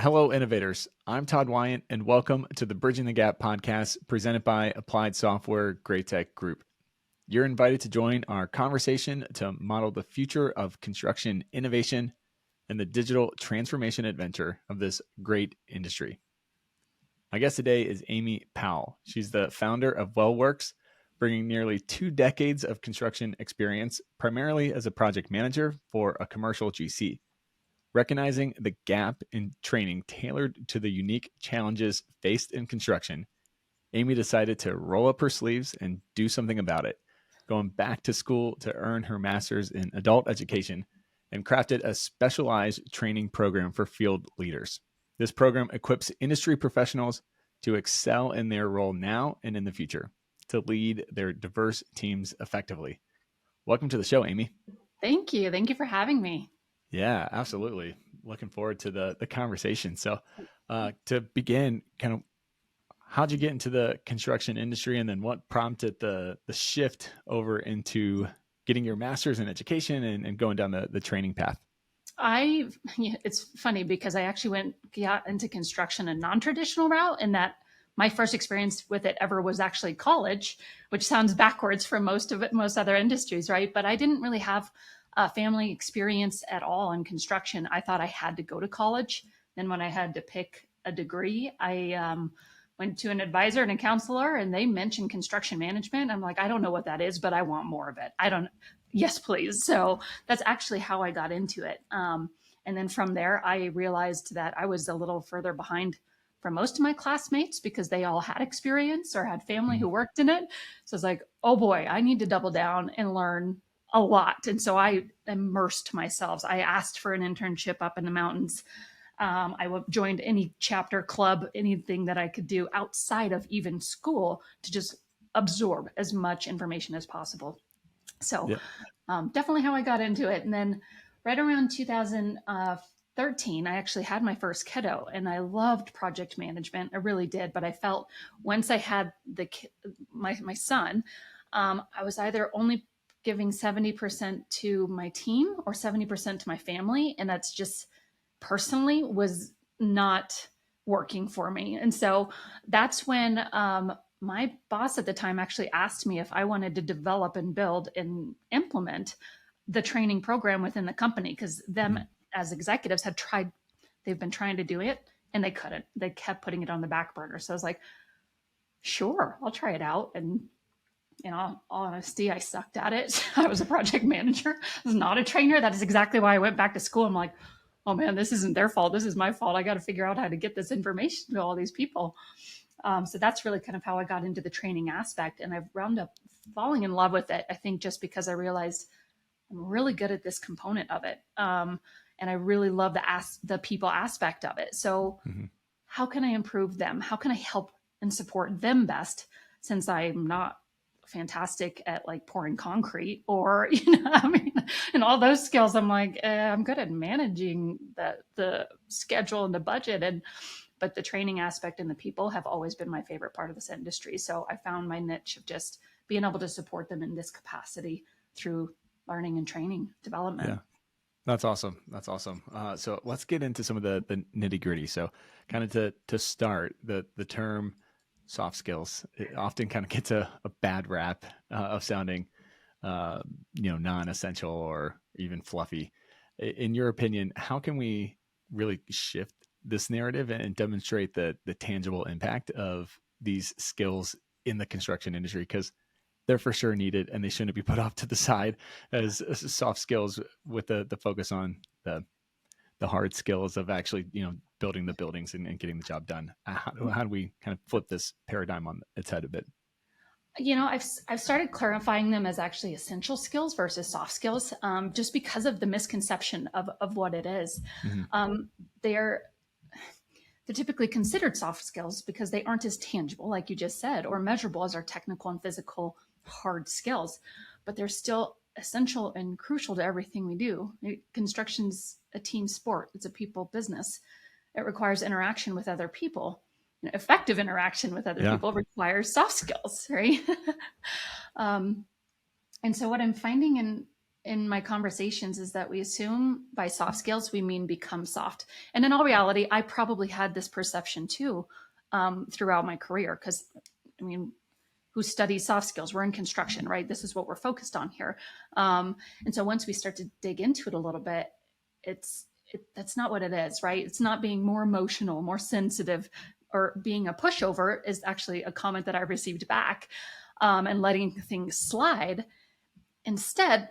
Hello, innovators. I'm Todd Wyant, and welcome to the Bridging the Gap podcast presented by Applied Software Great Tech Group. You're invited to join our conversation to model the future of construction innovation and the digital transformation adventure of this great industry. My guest today is Amy Powell. She's the founder of WellWorks, bringing nearly 2 decades of construction experience, primarily as a project manager for a commercial GC. Recognizing the gap in training tailored to the unique challenges faced in construction, Amy decided to roll up her sleeves and do something about it, going back to school to earn her master's in adult education and crafted a specialized training program for field leaders. This program equips industry professionals to excel in their role now and in the future, to lead their diverse teams effectively. Welcome to the show, Amy. Thank you. Thank you for having me. Yeah, absolutely. Looking forward to the conversation. So to begin, kind of how'd you get into the construction industry, and then what prompted the shift over into getting your master's in education and going down the training path? It's funny because I actually got into construction a non-traditional route, in that my first experience with it ever was actually college, which sounds backwards for most other industries, right? But I didn't really have family experience at all in construction. I thought I had to go to college. Then when I had to pick a degree, I went to an advisor and a counselor, and they mentioned construction management. I'm like, I don't know what that is, but I want more of it. Yes, please. So that's actually how I got into it. And then from there, I realized that I was a little further behind from most of my classmates because they all had experience or had family who worked in it. So I was like, oh boy, I need to double down and learn a lot. And so I immersed myself. I asked for an internship up in the mountains. I joined any chapter club, anything that I could do outside of even school to just absorb as much information as possible. So definitely how I got into it. And then right around 2013, I actually had my first kiddo, and I loved project management. I really did. But I felt once I had my son, I was either only giving 70% to my team or 70% to my family. And that's just personally was not working for me. And so that's when my boss at the time actually asked me if I wanted to develop and build and implement the training program within the company, because them as executives they've been trying to do it and they couldn't. They kept putting it on the back burner. So I was like, sure, I'll try it out. And in all honesty, I sucked at it. I was a project manager. I was not a trainer. That is exactly why I went back to school. I'm like, oh man, this isn't their fault. This is my fault. I got to figure out how to get this information to all these people. So that's really kind of how I got into the training aspect. And I've wound up falling in love with it, I think, just because I realized I'm really good at this component of it. And I really love the people aspect of it. So how can I improve them? How can I help and support them best, since I'm not fantastic at like pouring concrete or, and all those skills. I'm like, I'm good at managing the schedule and the budget, but the training aspect and the people have always been my favorite part of this industry. So I found my niche of just being able to support them in this capacity through learning and training development. Yeah. That's awesome. That's awesome. So let's get into some of the nitty gritty. So kind of to start, the term soft skills, it often kind of gets a bad rap of sounding, non-essential or even fluffy. In your opinion, how can we really shift this narrative and demonstrate the tangible impact of these skills in the construction industry? Because they're for sure needed, and they shouldn't be put off to the side as soft skills with the focus on the hard skills of actually, building the buildings and getting the job done. How do we kind of flip this paradigm on its head a bit? I've started clarifying them as actually essential skills versus soft skills, just because of the misconception of what it is. They're typically considered soft skills because they aren't as tangible, like you just said, or measurable as our technical and physical hard skills, but they're still essential and crucial to everything we do. Construction's a team sport. It's a people business. It requires interaction with other people. Effective interaction with other people requires soft skills, right? And so what I'm finding in in my conversations is that we assume by soft skills, we mean become soft. And in all reality, I probably had this perception too throughout my career. Because, I mean, who studies soft skills? We're in construction, right? This is what we're focused on here. And so once we start to dig into it a little bit, that's not what it is, right? It's not being more emotional, more sensitive, or being a pushover is actually a comment that I received back, and letting things slide. Instead,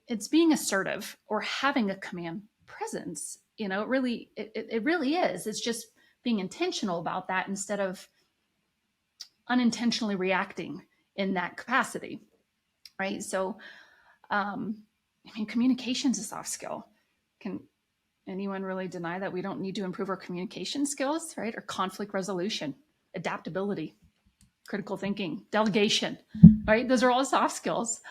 it's being assertive or having a command presence. It really is. It's just being intentional about that instead of unintentionally reacting in that capacity, right? So, communication is a soft skill. Can anyone really deny that we don't need to improve our communication skills, right? Or conflict resolution, adaptability, critical thinking, delegation, right? Those are all soft skills.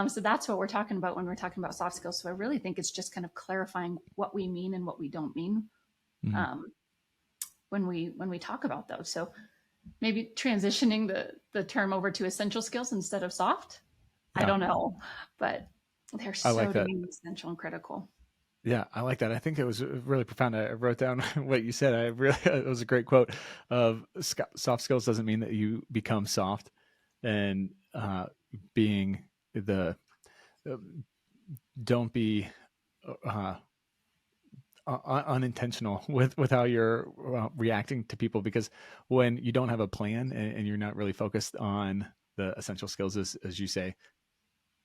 So that's what we're talking about when we're talking about soft skills. So I really think it's just kind of clarifying what we mean and what we don't mean when we talk about those. So maybe transitioning the term over to essential skills instead of soft. Yeah. I don't know, but they're so dang essential and critical. Yeah, I like that. I think it was really profound. I wrote down what you said. It was a great quote of soft skills doesn't mean that you become soft, and being don't be unintentional with how you're reacting to people, because when you don't have a plan and you're not really focused on the essential skills, as you say,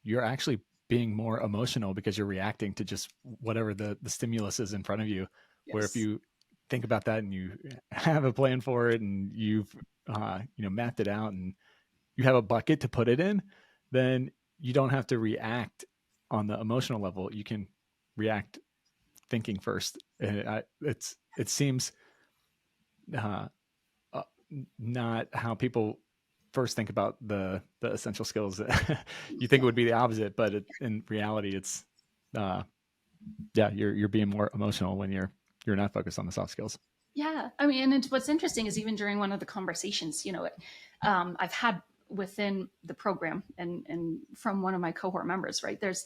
you're actually being more emotional because you're reacting to just whatever the stimulus is in front of you. Yes. Where if you think about that and you have a plan for it and you've mapped it out and you have a bucket to put it in, then you don't have to react on the emotional level. You can react thinking first. It seems not how people first think about the essential skills. You think it would be the opposite, but in reality, it's you're being more emotional when you're not focused on the soft skills. Yeah, I mean, and what's interesting is even during one of the conversations, I've had within the program and from one of my cohort members, right? There's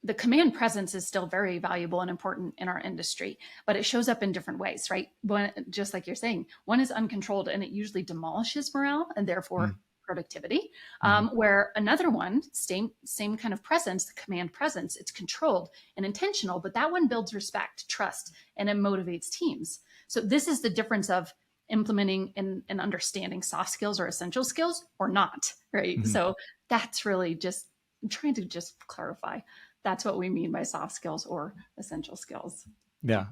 the command presence is still very valuable and important in our industry, but it shows up in different ways, right? One, just like you're saying, one is uncontrolled and it usually demolishes morale and therefore productivity. Where another one, same kind of presence, the command presence, it's controlled and intentional, but that one builds respect, trust, and it motivates teams. So this is the difference of implementing and understanding soft skills or essential skills or not, right? So that's really just trying to just clarify. That's what we mean by soft skills or essential skills. Yeah,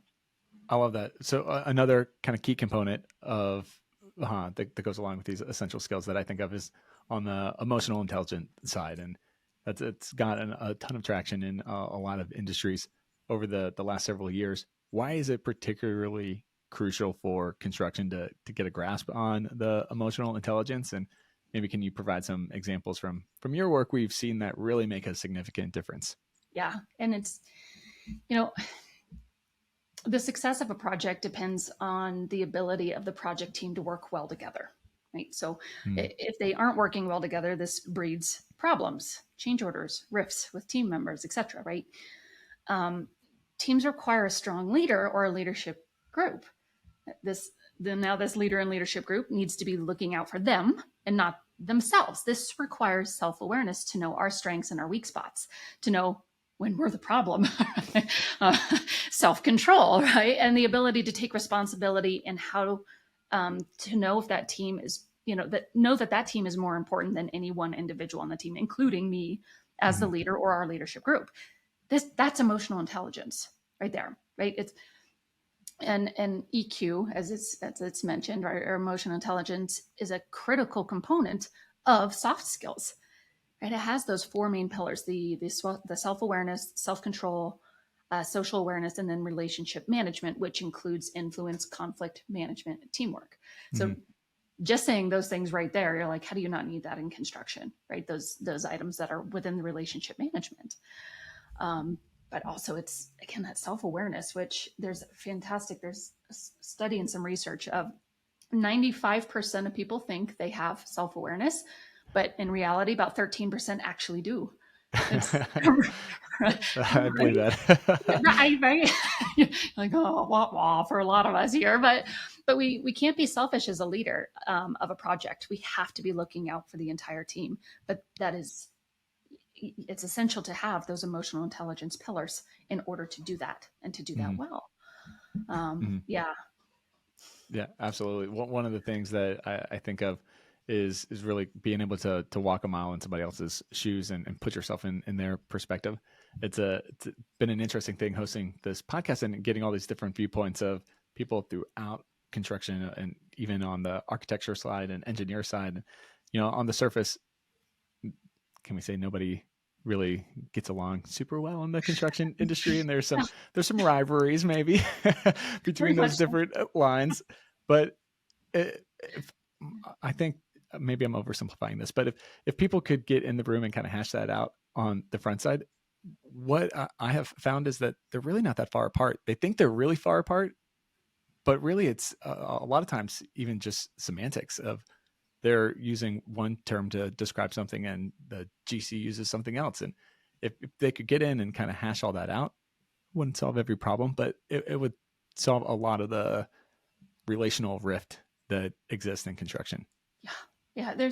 I love that. So another kind of key component of that goes along with these essential skills that I think of is on the emotional intelligence side, and it's gotten a ton of traction in a lot of industries over the last several years. Why is it particularly crucial for construction to get a grasp on the emotional intelligence? And maybe can you provide some examples from your work where you've seen that really make a significant difference? Yeah. And it's, the success of a project depends on the ability of the project team to work well together, right? So if they aren't working well together, this breeds problems, change orders, rifts with team members, etc., right? Teams require a strong leader or a leadership group. This leader and leadership group needs to be looking out for them and not themselves. This requires self-awareness to know our strengths and our weak spots, to know when we're the problem, self-control, right? And the ability to take responsibility and how to know if that team is, that team is more important than any one individual on the team, including me as the leader or our leadership group. That's emotional intelligence right there, right? It's and EQ, as it's mentioned, right, or emotional intelligence is a critical component of soft skills. Right? It has those four main pillars: the self-awareness, self-control, social awareness, and then relationship management, which includes influence, conflict management, and teamwork. So just saying those things right there, you're like, how do you not need that in construction, right? Those items that are within the relationship management. But also it's, again, that self-awareness, which there's a study and some research of 95% of people think they have self-awareness, but in reality, about 13% actually do. It's I believe right. that. Right. Like, oh, wah, wah, for a lot of us here, but we can't be selfish as a leader of a project. We have to be looking out for the entire team. But it's essential to have those emotional intelligence pillars in order to do that and to do that Mhm, well. mhm. Yeah. Yeah, absolutely. One of the things that I think of is really being able to walk a mile in somebody else's shoes and put yourself in their perspective. It's been an interesting thing hosting this podcast and getting all these different viewpoints of people throughout construction and even on the architecture side and engineer side. You know, on the surface, can we say nobody really gets along super well in the construction industry, and there's some rivalries maybe Very between much those so. different lines, but if I think maybe I'm oversimplifying this, but if people could get in the room and kind of hash that out on the front side, what I have found is that they're really not that far apart. They think they're really far apart, but really it's a lot of times even just semantics of they're using one term to describe something and the GC uses something else. And if they could get in and kind of hash all that out, wouldn't solve every problem, but it would solve a lot of the relational rift that exists in construction. Yeah. Yeah.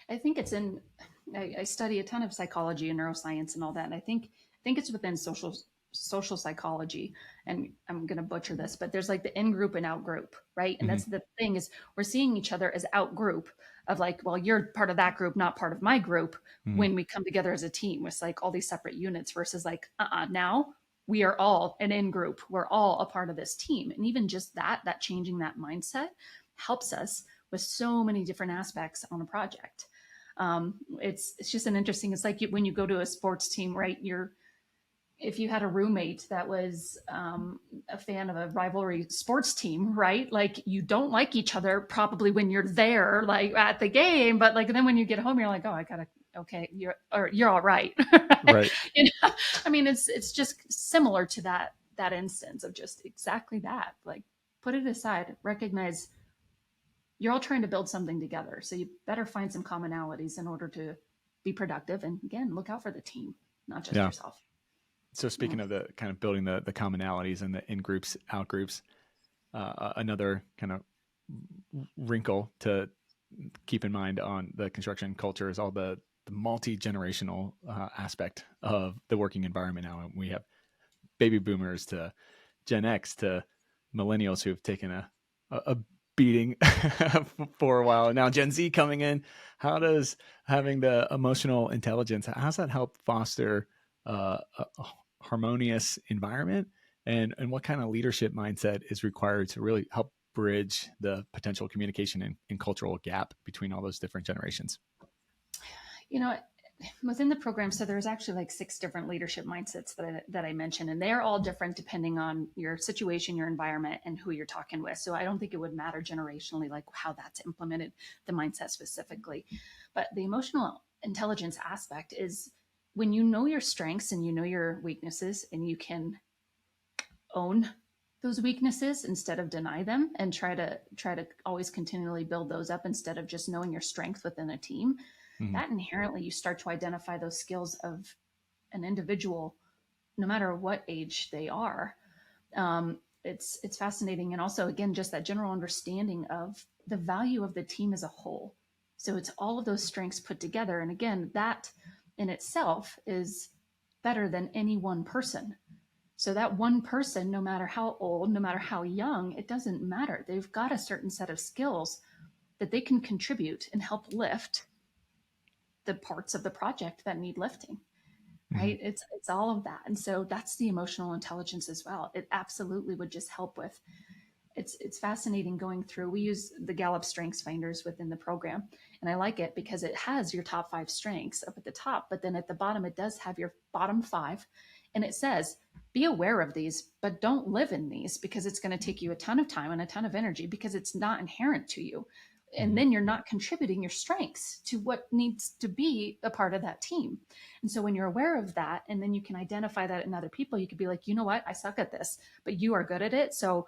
I think I study a ton of psychology and neuroscience and all that. And I think it's within social psychology. And I'm going to butcher this, but there's like the in group and out group, right? And that's Mm-hmm. the thing is we're seeing each other as out group of like, well, you're part of that group, not part of my group Mm-hmm. when we come together as a team. It's like all these separate units versus like, now we are all an in group. We're all a part of this team. And even just that changing that mindset helps us with so many different aspects on a project. It's just an interesting. It's like when you go to a sports team, right? If you had a roommate that was a fan of a rivalry sports team, right? Like you don't like each other probably when you're there, like at the game, but like then when you get home, you're like, oh, I gotta. Okay, you're all right. Right? Right. I mean, it's just similar to that instance of just exactly that. Like, put it aside, recognize you're all trying to build something together. So you better find some commonalities in order to be productive. And again, look out for the team, not just Yeah. yourself. So Yeah. speaking of the kind of building the commonalities and the in groups, out groups, another kind of wrinkle to keep in mind on the construction culture is all the multi-generational aspect of the working environment now. We have baby boomers to Gen X to millennials who've taken a beating for a while. And now Gen Z coming in. How does having the emotional intelligence, how does that help foster a harmonious environment? And what kind of leadership mindset is required to really help bridge the potential communication and cultural gap between all those different generations? You know, within the program, so there's actually like 6 different leadership mindsets that I mentioned, and they're all different depending on your situation, your environment, and who you're talking with. So I don't think it would matter generationally, like how that's implemented, the mindset specifically. But the emotional intelligence aspect is when you know your strengths and you know your weaknesses, and you can own those weaknesses instead of deny them and try to always continually build those up instead of just knowing your strength within a team, Mm-hmm. that inherently you start to identify those skills of an individual no matter what age they are. It's fascinating, and also again just that general understanding of the value of the team as a whole. So it's all of those strengths put together, and again that in itself is better than any one person. So that one person, no matter how old, no matter how young, it doesn't matter. They've got a certain set of skills that they can contribute and help lift the parts of the project that need lifting. Mm-hmm. Right? It's all of that. And so that's the emotional intelligence as well. It absolutely would just help with it's fascinating going through. We use the Gallup Strengths Finders within the program, and I like it because it has your top 5 strengths up at the top, but then at the bottom it does have your bottom 5, and it says be aware of these, but don't live in these because it's going to take you a ton of time and a ton of energy because it's not inherent to you. And Mm-hmm. then you're not contributing your strengths to what needs to be a part of that team. And so when you're aware of that, and then you can identify that in other people, you could be like, you know what, I suck at this, but you are good at it. So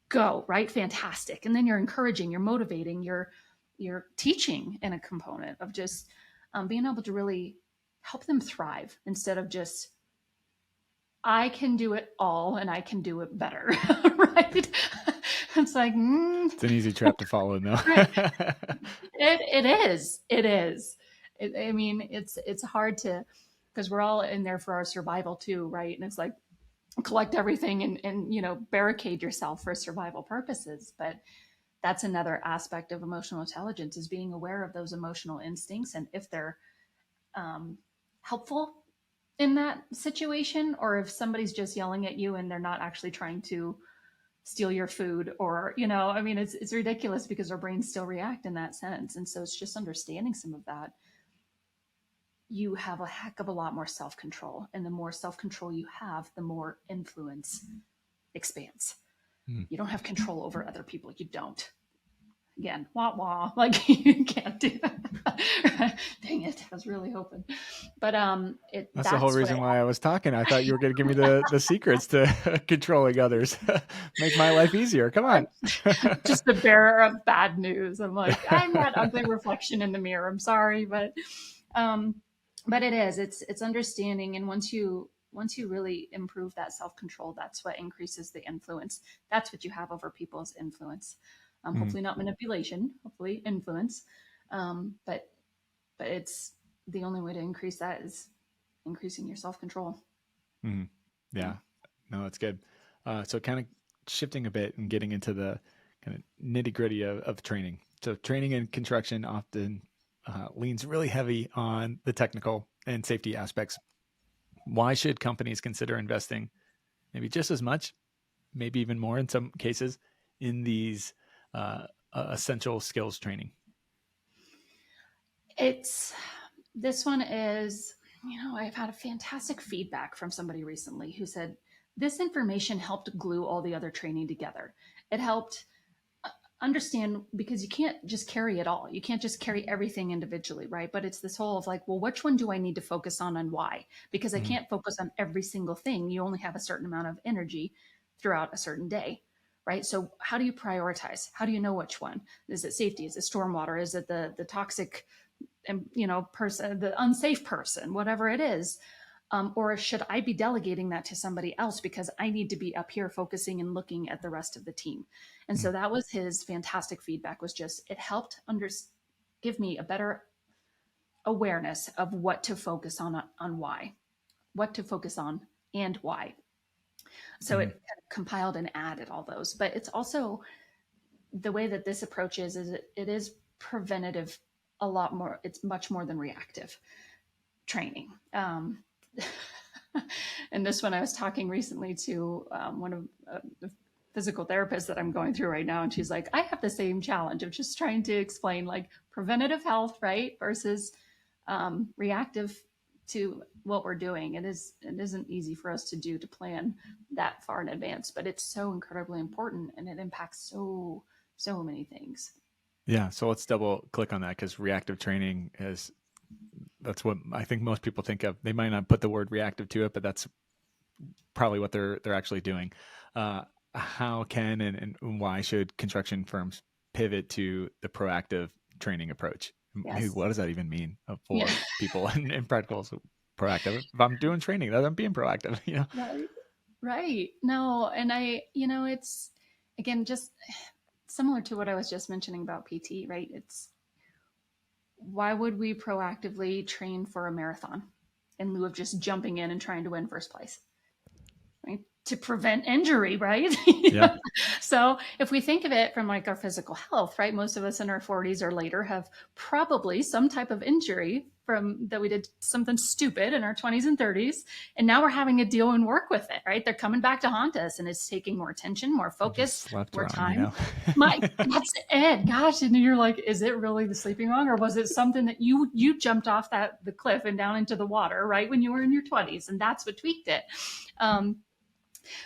go, right? Fantastic. And then you're encouraging, you're motivating, you're teaching in a component of just being able to really help them thrive instead of just, I can do it all and I can do it better, right? It's like, It's an easy trap to follow, though. right. It is. It is. I mean, it's hard to, because we're all in there for our survival too, right? And it's like, collect everything and barricade yourself for survival purposes. But that's another aspect of emotional intelligence, is being aware of those emotional instincts, and if they're helpful in that situation, or if somebody's just yelling at you and they're not actually trying to steal your food, or I mean, it's ridiculous because our brains still react in that sense. And so it's just understanding some of that. You have a heck of a lot more self-control, and the more self-control you have, the more influence expands. You don't have control over other people. You don't. Again, wah wah, like you can't do that. Dang it, I was really hoping. But that's the whole reason why I was talking. I thought you were going to give me the secrets to controlling others. Make my life easier. Come on. Just the bearer of bad news. I'm like, I'm that ugly reflection in the mirror. I'm sorry, but it is. It's understanding, and once you really improve that self-control, that's what increases the influence. That's what you have over people's influence. Hopefully not manipulation, hopefully influence. But it's the only way to increase that is increasing your self-control. Yeah, no, that's good. So kind of shifting a bit and getting into the kind of nitty gritty of training. So training in construction often leans really heavy on the technical and safety aspects. Why should companies consider investing maybe just as much, maybe even more in some cases, in these essential skills training? This one is, I've had a fantastic feedback from somebody recently who said, this information helped glue all the other training together. It helped understand, because you can't just carry it all. You can't just carry everything individually, right? But it's this whole of like, well, which one do I need to focus on and why? Because I can't focus on every single thing. You only have a certain amount of energy throughout a certain day, right? So how do you prioritize? How do you know which one? Is it safety? Is it stormwater? Is it the toxic, person, the unsafe person, whatever it is? Or should I be delegating that to somebody else because I need to be up here focusing and looking at the rest of the team? And so that was his fantastic feedback, was just, it helped give me a better awareness of what to focus on why, what to focus on and why. So it kind of compiled and added all those. But it's also, the way that this approach is it is preventative a lot more. It's much more than reactive training. And this one, I was talking recently to one of the physical therapists that I'm going through right now. And she's like, I have the same challenge of just trying to explain like preventative health, right? Versus reactive to what we're doing. It isn't easy for us to plan that far in advance, but it's so incredibly important, and it impacts so many things. Yeah. So let's double click on that, because reactive training that's what I think most people think of. They might not put the word reactive to it, but that's probably what they're actually doing. How can and why should construction firms pivot to the proactive training approach? Yes. What does that even mean for people in practical? So proactive. If I'm doing training, that I'm being proactive. Right. No, and it's, again, just similar to what I was just mentioning about PT, right? It's, why would we proactively train for a marathon in lieu of just jumping in and trying to win first place? Right? To prevent injury, right? Yeah. So if we think of it from like our physical health, right? Most of us in our 40s or later have probably some type of injury from that we did something stupid in our 20s and 30s. And now we're having to deal and work with it, right? They're coming back to haunt us, and it's taking more attention, more focus, more time. That's it. Gosh. And you're like, is it really the sleeping wrong? Or was it something that you jumped off the cliff and down into the water, right? When you were in your 20s, and that's what tweaked it.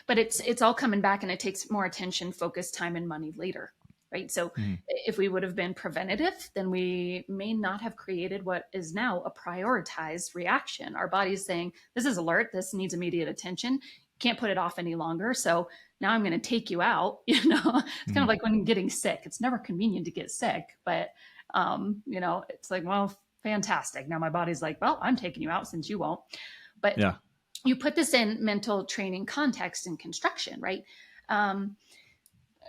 But it's all coming back, and it takes more attention, focus, time, and money later, right? So if we would have been preventative, then we may not have created what is now a prioritized reaction. Our body is saying, this is alert, this needs immediate attention, can't put it off any longer. So now I'm going to take you out. It's kind of like when getting sick. It's never convenient to get sick, but it's like, well, Fantastic. Now my body's like, well, I'm taking you out since you won't. But Yeah. you put this in mental training context in construction, right?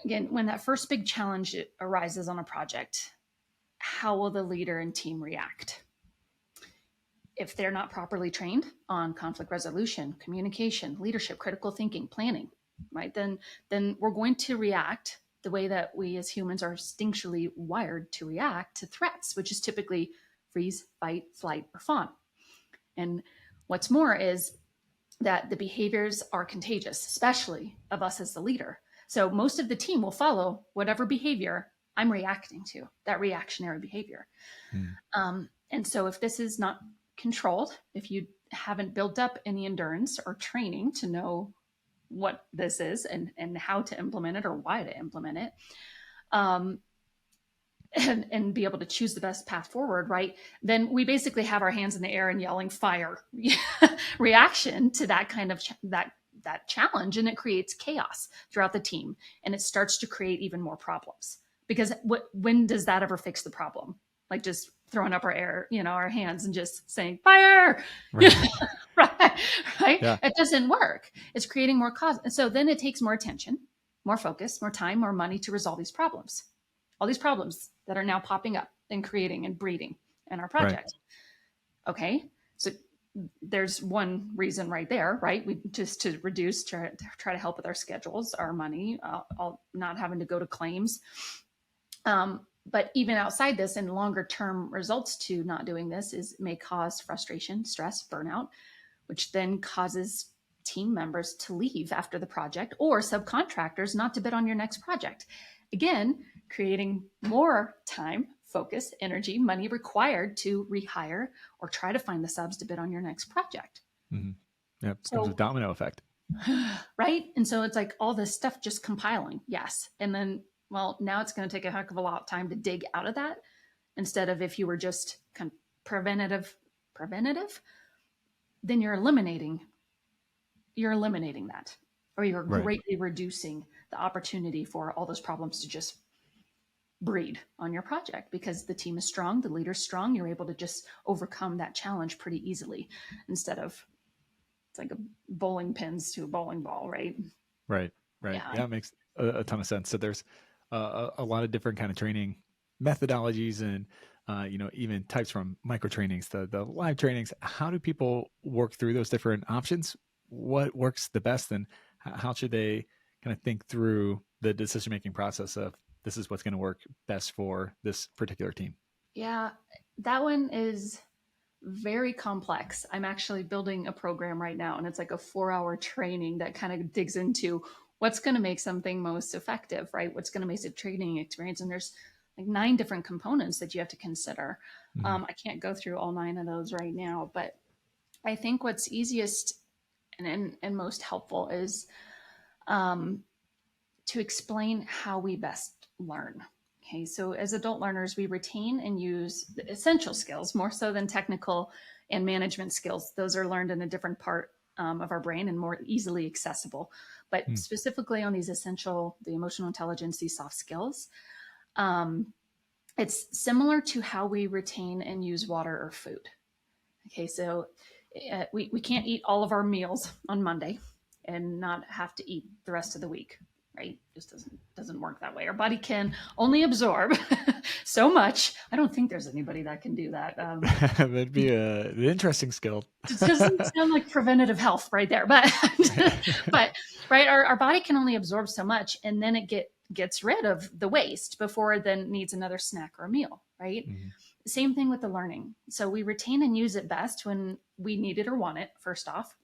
Again, when that first big challenge arises on a project, how will the leader and team react? If they're not properly trained on conflict resolution, communication, leadership, critical thinking, planning, right? Then we're going to react the way that we as humans are instinctually wired to react to threats, which is typically freeze, fight, flight, or fawn. And what's more is that the behaviors are contagious, especially of us as the leader. So most of the team will follow whatever behavior I'm reacting to, that reactionary behavior. And so if this is not controlled, if you haven't built up any endurance or training to know what this is and how to implement it or why to implement it, and be able to choose the best path forward, right? Then we basically have our hands in the air and yelling fire reaction to that kind of that challenge, and it creates chaos throughout the team, and it starts to create even more problems. Because when does that ever fix the problem? Like just throwing up our hands and just saying fire, Right. right? Yeah. It doesn't work. It's creating more cause, and so then it takes more attention, more focus, more time, more money to resolve these problems. All these problems that are now popping up and creating and breeding in our project. Right. Okay, so there's one reason right there, right? We just to reduce, try to help with our schedules, our money, not having to go to claims. But even outside this, and longer term results to not doing this may cause frustration, stress, burnout, which then causes team members to leave after the project, or subcontractors not to bid on your next project. Again, creating more time, focus, energy, money required to rehire or try to find the subs to bid on your next project. Mm-hmm. Yeah, it becomes a domino effect. Right? And so it's like all this stuff just compiling. Yes. And then, well, now it's going to take a heck of a lot of time to dig out of that, instead of if you were just kind of preventative, then you're eliminating that, or you're greatly reducing the opportunity for all those problems to just breed on your project, because the team is strong, the leader's strong, you're able to just overcome that challenge pretty easily, instead of it's like a bowling pins to a bowling ball, right? Right. Yeah, it makes a ton of sense. So there's a lot of different kind of training methodologies and even types, from micro trainings to the live trainings. How do people work through those different options? What works the best, and how should they kind of think through the decision-making process of this is what's going to work best for this particular team? Yeah, that one is very complex. I'm actually building a program right now, and it's like a 4-hour training that kind of digs into what's going to make something most effective, right? What's going to make a training experience. And there's like 9 different components that you have to consider. I can't go through all 9 of those right now, but I think what's easiest and most helpful is to explain how we best learn. Okay, so as adult learners, we retain and use the essential skills more so than technical and management skills. Those are learned in a different part of our brain and more easily accessible. But specifically on these essential, the emotional intelligence, these soft skills, it's similar to how we retain and use water or food. Okay, so we can't eat all of our meals on Monday and not have to eat the rest of the week. Right? Just doesn't work that way. Our body can only absorb so much. I don't think there's anybody that can do that. That'd be an interesting skill. It doesn't sound like preventative health right there, but right, our body can only absorb so much, and then it gets rid of the waste before it then needs another snack or a meal. Right? Same thing with the learning. So we retain and use it best when we need it or want it. First off.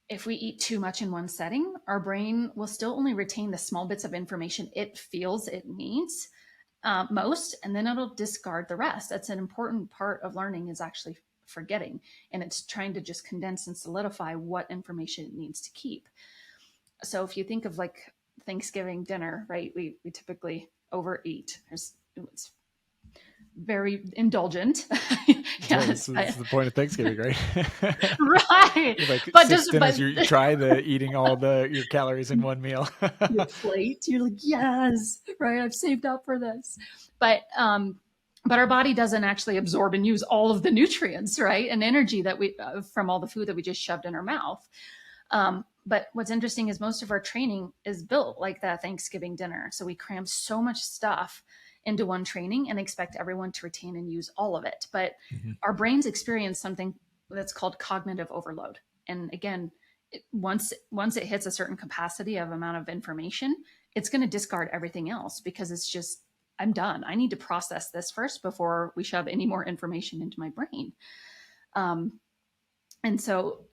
If we eat too much in one setting, our brain will still only retain the small bits of information it feels it needs most, and then it'll discard the rest. That's an important part of learning, is actually forgetting, and it's trying to just condense and solidify what information it needs to keep. So if you think of like Thanksgiving dinner, right, we typically overeat. It's very indulgent. Yes, it's the point of Thanksgiving, right? Right. Like but you try eating all your calories in one meal. Your plate, you're like, yes, right, I've saved up for this. But but our body doesn't actually absorb and use all of the nutrients, right, and energy that we from all the food that we just shoved in our mouth. But what's interesting is most of our training is built like that Thanksgiving dinner. So we cram so much stuff into one training and expect everyone to retain and use all of it. But Mm-hmm. our brains experience something that's called cognitive overload. And again, once it hits a certain capacity of amount of information, it's going to discard everything else because it's just, I'm done. I need to process this first before we shove any more information into my brain. And so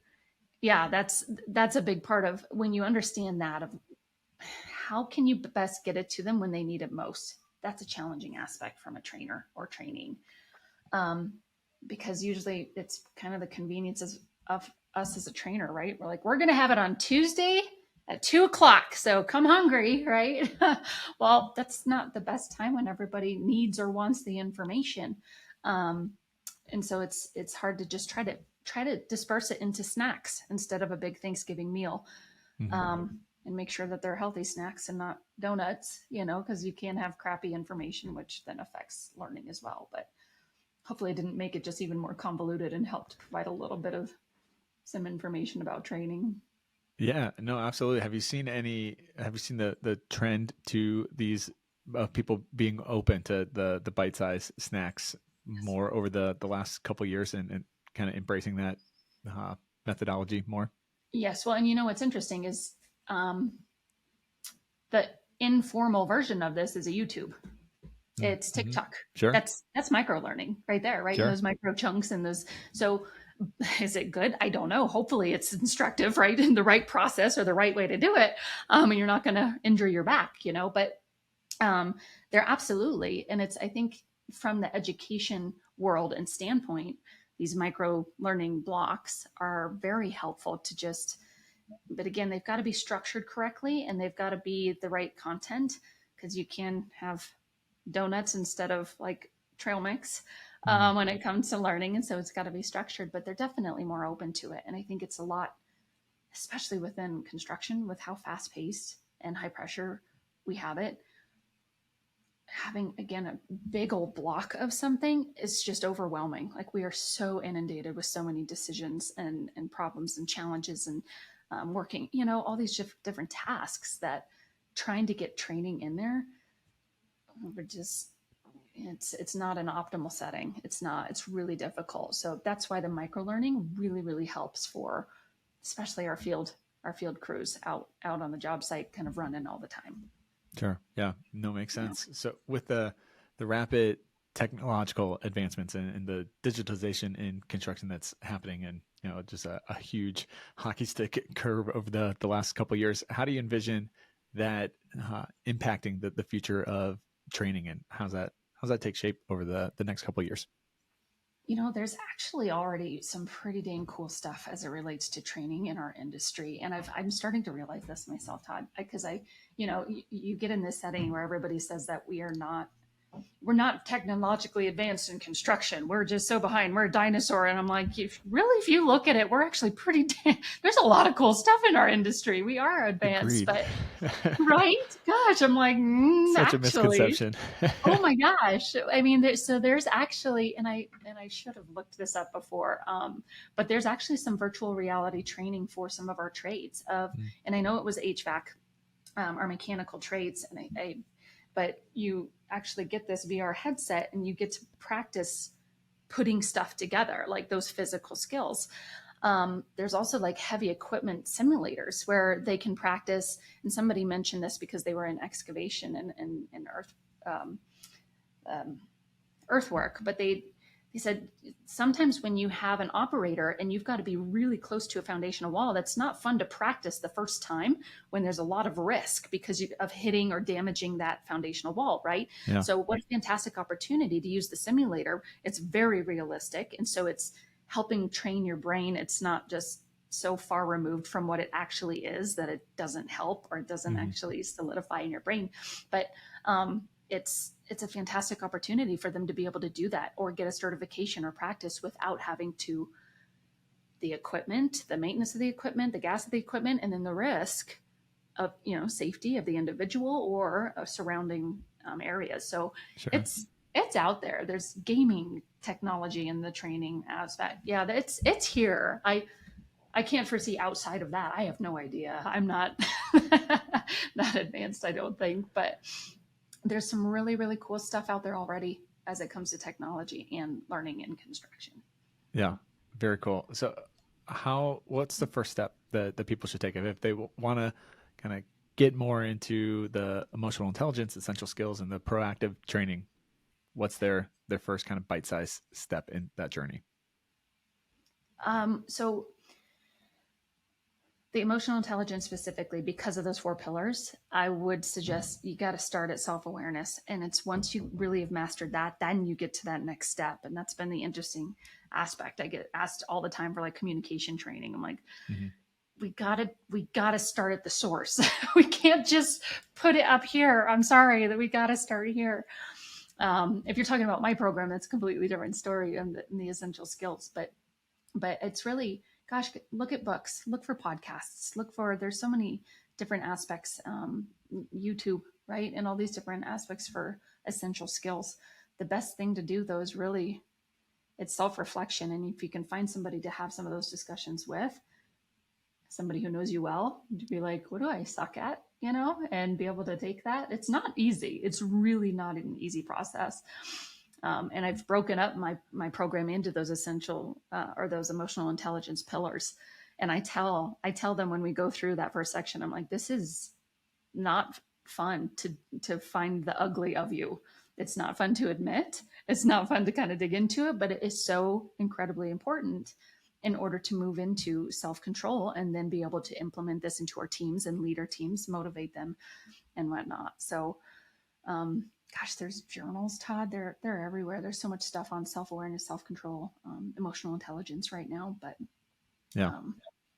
yeah, that's a big part of when you understand that, of how can you best get it to them when they need it most. That's a challenging aspect from a trainer or training, because usually it's kind of the conveniences of us as a trainer, right? We're like, we're going to have it on Tuesday at 2:00, so come hungry, right? Well, that's not the best time when everybody needs or wants the information. And so it's hard to just try to disperse it into snacks instead of a big Thanksgiving meal, Mm-hmm. and make sure that they're healthy snacks and not donuts, because you can have crappy information, which then affects learning as well. But hopefully it didn't make it just even more convoluted and helped provide a little bit of some information about training. Yeah, no, absolutely. Have you seen the trend to these people being open to the bite-sized snacks Yes. more over the last couple of years, and kind of embracing that methodology more? Yes. Well, and what's interesting is, um, the informal version of this is a YouTube. It's Mm-hmm. TikTok. Sure, That's micro learning right there, right? And sure. those micro chunks and those. So is it good? I don't know. Hopefully it's instructive, right? In the right process or the right way to do it. And you're not going to injure your back, but um, they're absolutely. And I think from the education world and standpoint, these micro learning blocks are very helpful to just, but again, they've got to be structured correctly and they've got to be the right content, because you can have donuts instead of like trail mix, Mm. when it comes to learning. And so it's got to be structured, but they're definitely more open to it. And I think it's a lot, especially within construction, with how fast paced and high pressure we have it. Having, again, a big old block of something is just overwhelming. Like, we are so inundated with so many decisions and problems and challenges and working, all these different tasks, that trying to get training in there, we're just, it's not an optimal setting. It's really difficult. So that's why the micro learning really, really helps for especially our field crews out on the job site, kind of running all the time. Sure. Yeah. No, makes Yeah. sense. So with the rapid technological advancements and the digitalization in construction that's happening, and just a huge hockey stick curve over the last couple of years, how do you envision that impacting the future of training, and how's that take shape over the next couple of years? There's actually already some pretty dang cool stuff as it relates to training in our industry. And I'm starting to realize this myself, Todd, because you get in this setting where everybody says that we're not technologically advanced in construction. We're just so behind. We're a dinosaur. And I'm like, if you look at it, we're actually there's a lot of cool stuff in our industry. We are advanced, Agreed. but right? Gosh, I'm like, Such a actually, misconception. oh my gosh. I mean, there's actually, and I should have looked this up before, but there's actually some virtual reality training for some of our trades and I know it was HVAC, our mechanical trades, but you actually get this VR headset and you get to practice putting stuff together, like those physical skills. There's also like heavy equipment simulators where they can practice. And somebody mentioned this because they were in excavation and earth, um, um, earthwork, but they said sometimes when you have an operator and you've got to be really close to a foundational wall, that's not fun to practice the first time when there's a lot of risk of hitting or damaging that foundational wall, right? Yeah. So what a fantastic opportunity to use the simulator. It's very realistic. And so it's helping train your brain. It's not just so far removed from what it actually is that it doesn't help or it doesn't Mhm. actually solidify in your brain. But it's a fantastic opportunity for them to be able to do that or get a certification or practice without having to the equipment, the maintenance of the equipment, the gas of the equipment, and then the risk of safety of the individual or surrounding areas. So Sure. it's it's out there. There's gaming technology in the training aspect. Yeah, it's here. I can't foresee outside of that. I have no idea. I'm not not advanced, I don't think, but there's some really, really cool stuff out there already as it comes to technology and learning in construction. Yeah, very cool. So, what's the first step that people should take if they want to kind of get more into the emotional intelligence, essential skills, and the proactive training? What's their first kind of bite-sized step in that journey? So the emotional intelligence specifically, because of those 4 pillars, I would suggest you got to start at self-awareness. And it's once you really have mastered that, then you get to that next step. And that's been the interesting aspect. I get asked all the time for like communication training. I'm like, Mm-hmm. we gotta start at the source. We can't just put it up here. I'm sorry that we gotta start here. If you're talking about my program, that's a completely different story in the essential skills. But it's really, gosh, look at books, look for podcasts, there's so many different aspects, YouTube, right? And all these different aspects for essential skills. The best thing to do though is really, it's self-reflection. And if you can find somebody to have some of those discussions with, somebody who knows you well, to be like, what do I suck at? And be able to take that. It's not easy. It's really not an easy process. And I've broken up my program into those essential or those emotional intelligence pillars. And I tell them when we go through that first section, I'm like, this is not fun to find the ugly of you. It's not fun to admit. It's not fun to kind of dig into it, but it is so incredibly important in order to move into self-control and then be able to implement this into our teams and lead our teams, motivate them and whatnot. So, gosh, there's journals, Todd. They're everywhere. There's so much stuff on self-awareness, self-control, emotional intelligence right now. But Yeah,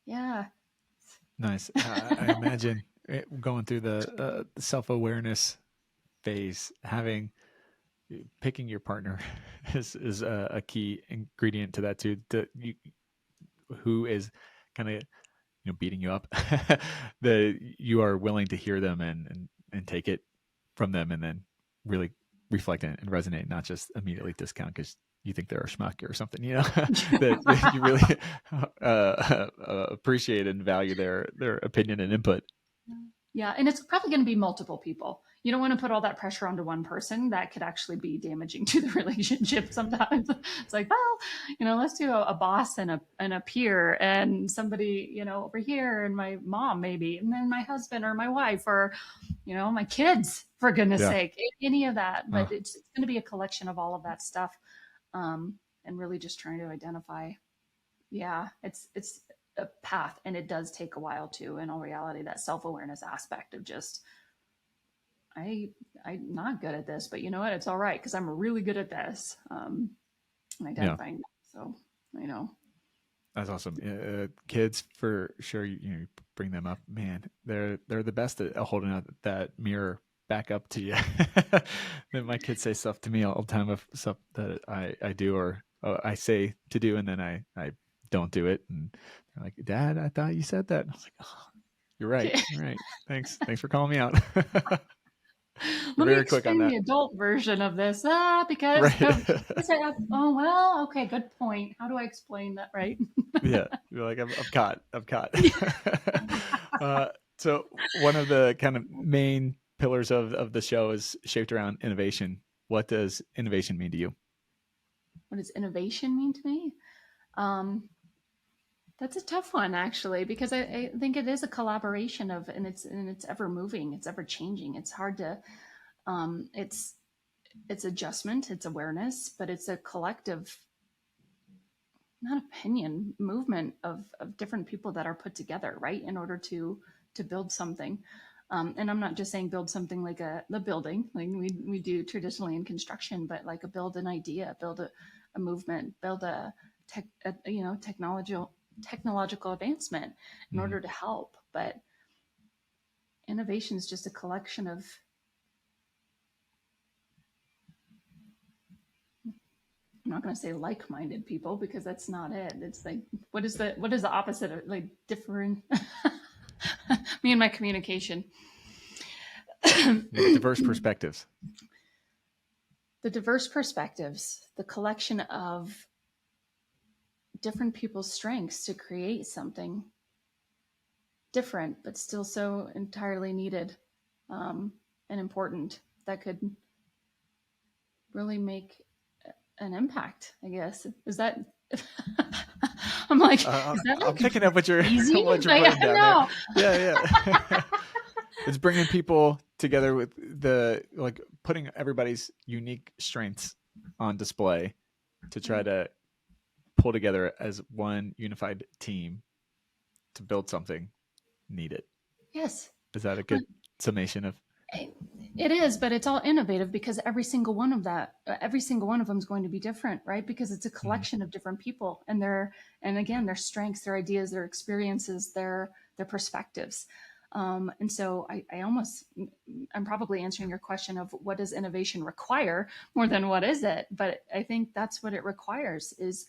yeah, nice. I imagine going through the self-awareness phase, picking your partner is a key ingredient to that too. Who is kind of beating you up, that you are willing to hear them and take it from them, and then really reflect and resonate, not just immediately discount because you think they're a schmuck or something, that you really appreciate and value their opinion and input. yeah, and it's probably going to be multiple people. You don't want to put all that pressure onto one person. That could actually be damaging to the relationship sometimes. It's like, well, let's do a boss and a peer and somebody, over here, and my mom maybe, and then my husband or my wife or, my kids, for goodness Yeah. sake, any of that. But it's going to be a collection of all of that stuff, and really just trying to identify. Yeah, it's a path, and it does take a while too. In all reality, that self-awareness aspect of just, I'm not good at this, but you know what? It's all right because I'm really good at this. And identifying. So I know. That's awesome. Kids, for sure. You bring them up, man. They're the best at holding out that mirror back up to you. Then my kids say stuff to me all the time of stuff that I do or I say to do, and then I don't do it. And they're like, "Dad, I thought you said that." And I was like, "Oh, you're right. You're right. Thanks for calling me out." Let me Very quick on explain that. the adult version of this. Because Right. oh well, okay, good point. How do I explain that? Right? Yeah, you're like, I'm caught. I'm caught. So one of the kind of main pillars of the show is shaped around innovation. What does innovation mean to you? What does innovation mean to me? Um, That's a tough one, actually, because I think it is a collaboration of, and it's ever moving, it's ever changing. It's hard to, it's adjustment, it's awareness, but it's a collective, not opinion, movement of different people that are put together, right, in order to build something. And I'm not just saying build something like the building, like we do traditionally in construction, but like build an idea, build a movement, build technological advancement in Mm-hmm. order to help. But innovation is just a collection of, I'm not going to say like-minded people because that's not it. It's like, what is the opposite of like differing? Me and my communication. Yeah, diverse perspectives. The diverse perspectives, the collection of different people's strengths to create something different, but still so entirely needed and important that could really make an impact, I guess. Is that I'm like, is that I'm like picking up what you're easy? what you're Like, putting I down know. there. Yeah. It's bringing people together with like putting everybody's unique strengths on display to try to pull together as one unified team to build something needed. Yes. Is that a good summation of? It is, but it's all innovative because every single one of them is going to be different, right? Because it's a Mhm. collection of different people and again, their strengths, their ideas, their experiences, their perspectives. And so I'm probably answering your question of what does innovation require more than what is it? But I think that's what it requires is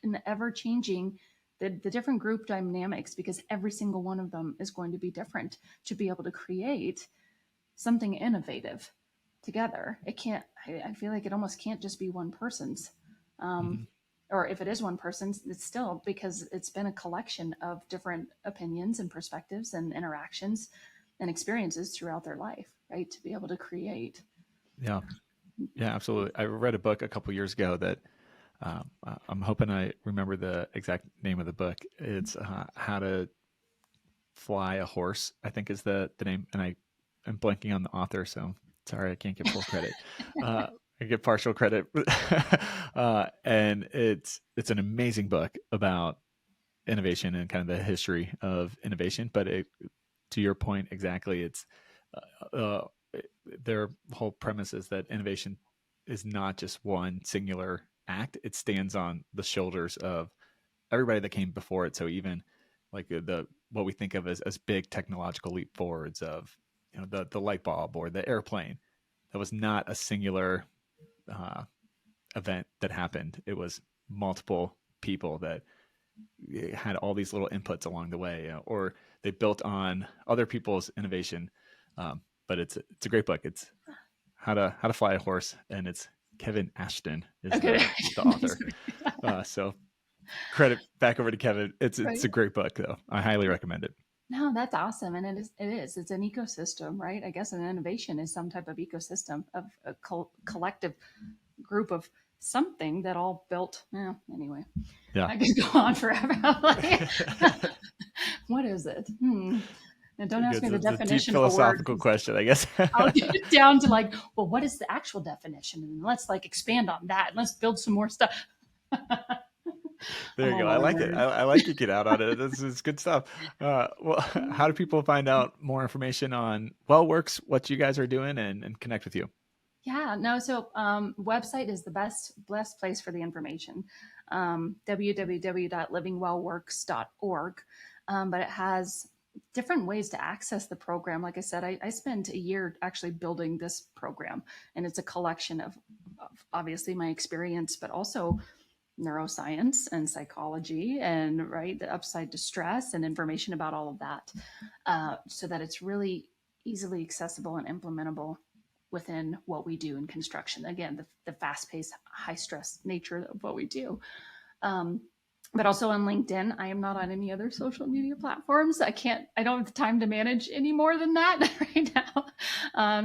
an ever changing the different group dynamics because every single one of them is going to be different to be able to create something innovative together. It can't, I feel like it almost can't just be one person's. Um, Mhm. or if it is one person's, it's still because it's been a collection of different opinions and perspectives and interactions and experiences throughout their life, right? To be able to create. Yeah. Yeah, absolutely. I read a book a couple years ago that I'm hoping I remember the exact name of the book. It's How to Fly a Horse, I think is the name. And I'm blanking on the author, so sorry, I can't get full credit. Uh, I get partial credit. And it's an amazing book about innovation and kind of the history of innovation. But to your point, exactly, it's uh, uh, their whole premise is that innovation is not just one singular act. It stands on the shoulders of everybody that came before it. So even like the what we think of as big technological leap forwards of the light bulb or the airplane, that was not a singular uh, event that happened. It was multiple people that had all these little inputs along the way, or they built on other people's innovation. But it's a great book. It's how to fly a horse, and it's Kevin Ashton is Okay. the author. So credit back over to Kevin. It's Right. a great book though. I highly recommend it. No, that's awesome. And it's an ecosystem, right? I guess an innovation is some type of ecosystem of a collective group of something that all built. Yeah, anyway, Yeah. I could go on forever. Like, what is it? And don't ask me the It's a deep definition of a word philosophical because question, I guess. I'll get it down to like, well, what is the actual definition? And let's like expand on that. And let's build some more stuff. There I'm you go. all I over like it. nerd. I like geeking out on it. This is good stuff. Well, how do people find out more information on WellWorks, what you guys are doing, and connect with you? Yeah, no. So website is the best place for the information. www.livingwellworks.org. But it has different ways to access the program. Like I said, I spent a year actually building this program, and it's a collection of obviously my experience, but also neuroscience and psychology and right the upside to stress and information about all of that, so that it's really easily accessible and implementable within what we do in construction. Again, the fast-paced, high-stress nature of what we do. Um, but also on LinkedIn. I am not on any other social media platforms. I don't have the time to manage any more than that right now.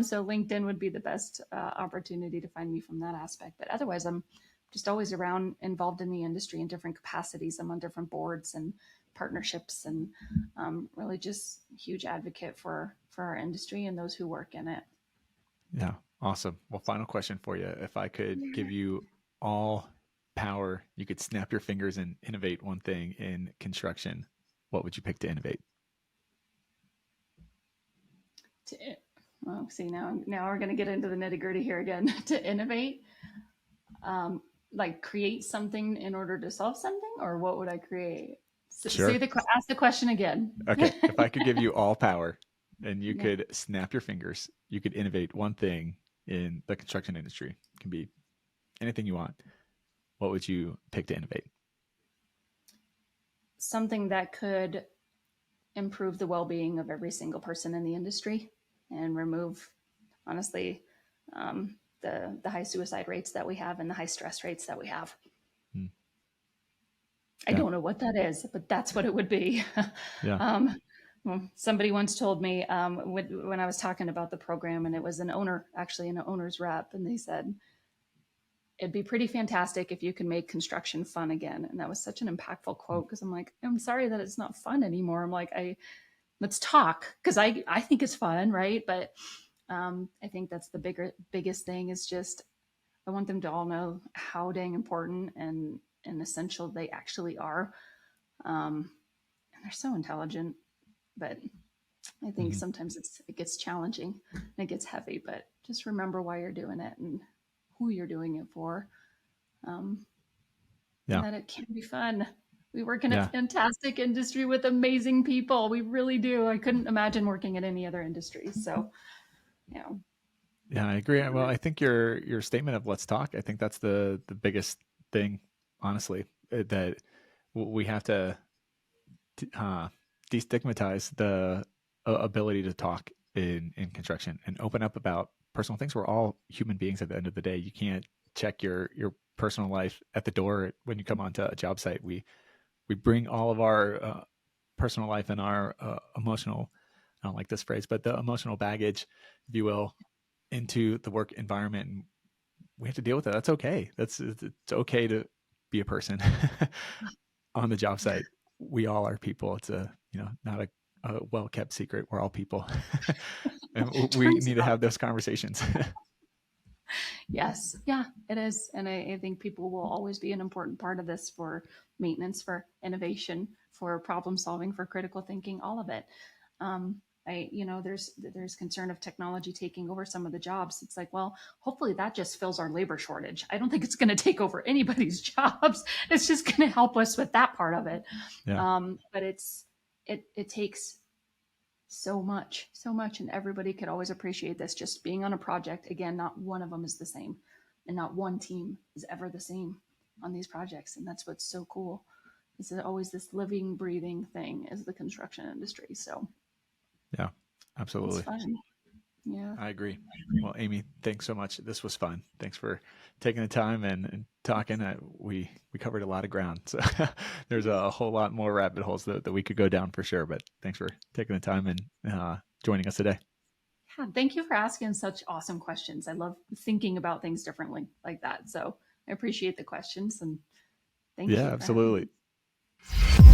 So LinkedIn would be the best opportunity to find me from that aspect. But otherwise, I'm just always around involved in the industry in different capacities. I'm on different boards and partnerships and really just huge advocate for our industry and those who work in it. Yeah. Awesome. Well, final question for you. If I could give you all power, you could snap your fingers and innovate one thing in construction, what would you pick to innovate? To, well, see now we're going to get into the nitty gritty here again. To innovate, um, like create something in order to solve something, or what would I create? Sure. Ask the question again. Okay. If I could give you all power and you Yeah. could snap your fingers, you could innovate one thing in the construction industry. It can be anything you want. What would you pick to innovate? Something that could improve the well-being of every single person in the industry and remove, honestly, the high suicide rates that we have and the high stress rates that we have. Hmm. I Yeah. don't know what that is, but that's what it would be. Yeah. Well, somebody once told me when I was talking about the program, and it was an owner, actually an owner's rep, and they said, it'd be pretty fantastic if you can make construction fun again. And that was such an impactful quote, because I'm like, I'm sorry that it's not fun anymore. I'm like, let's talk, because I think it's fun, right? But I think that's the biggest thing is just, I want them to all know how dang important and essential they actually are. And they're so intelligent, but I think Mm-hmm. sometimes it gets challenging and it gets heavy, but just remember why you're doing it and who you're doing it for. And Yeah. that it can be fun. We work in a Yeah. fantastic industry with amazing people. We really do. I couldn't imagine working in any other industry. So, you know, Yeah, I agree. Well, I think your statement of let's talk, I think that's the biggest thing, honestly, that we have to uh, destigmatize the ability to talk in construction and open up about personal things. We're all human beings at the end of the day. You can't check your personal life at the door when you come onto a job site. We bring all of our personal life and our emotional, I don't like this phrase, but the emotional baggage, if you will, into the work environment, and we have to deal with it. That's okay. It's okay to be a person on the job site. We all are people. It's not a well kept secret. We're all people, and we turns need to out, have those conversations. yes, yeah, it is. And I think people will always be an important part of this for maintenance, for innovation, for problem solving, for critical thinking, all of it. Um, there's concern of technology taking over some of the jobs. It's like, well, hopefully that just fills our labor shortage. I don't think it's going to take over anybody's jobs. It's just going to help us with that part of it. Yeah, But it takes so much, and everybody could always appreciate this. Just being on a project, again, not one of them is the same, and not one team is ever the same on these projects, and that's what's so cool. Is always this living, breathing thing is the construction industry. So yeah, it's absolutely. fun. Yeah. I agree. Well, Amy, thanks so much. This was fun. Thanks for taking the time and talking. We covered a lot of ground. So there's a whole lot more rabbit holes that we could go down for sure. But thanks for taking the time and joining us today. Yeah, thank you for asking such awesome questions. I love thinking about things differently like that. So I appreciate the questions, and thank Yeah, you for having absolutely. me.